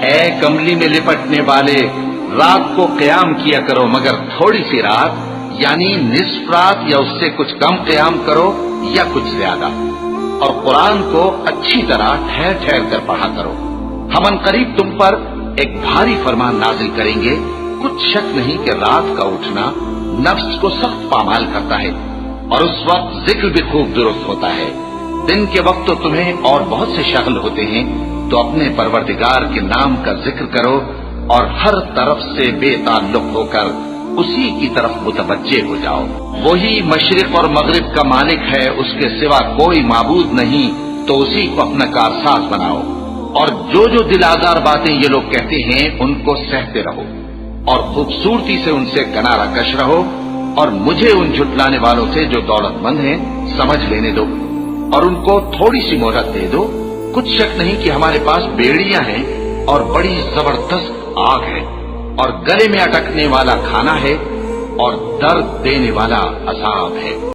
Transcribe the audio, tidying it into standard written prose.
اے کملی میں لپٹنے والے، رات کو قیام کیا کرو مگر تھوڑی سی رات، یعنی نصف رات یا اس سے کچھ کم قیام کرو یا کچھ زیادہ، اور قرآن کو اچھی طرح ٹھہر ٹھہر کر پڑھا کرو۔ ہم عنقریب تم پر ایک بھاری فرمان نازل کریں گے، کچھ شک نہیں کہ رات کا اٹھنا نفس کو سخت پامال کرتا ہے، اور اس وقت ذکر بھی خوب درست ہوتا ہے۔ دن کے وقت تو تمہیں اور بہت سے شغل ہوتے ہیں، تو اپنے پروردگار کے نام کا ذکر کرو اور ہر طرف سے بے تعلق ہو کر اسی کی طرف متوجہ ہو جاؤ۔ وہی مشرق اور مغرب کا مالک ہے، اس کے سوا کوئی معبود نہیں، تو اسی کو اپنا کارساز بناؤ۔ اور جو دل آزار باتیں یہ لوگ کہتے ہیں ان کو سہتے رہو، اور خوبصورتی سے ان سے کنارہ کش رہو، اور مجھے ان جھٹلانے والوں سے جو دولت مند ہیں سمجھ لینے دو، اور ان کو تھوڑی سی مہلت دے دو۔ کچھ شک نہیں کہ ہمارے پاس بیڑیاں ہیں اور بڑی زبردست آگ ہے، اور گلے میں اٹکنے والا کھانا ہے اور درد دینے والا عذاب ہے۔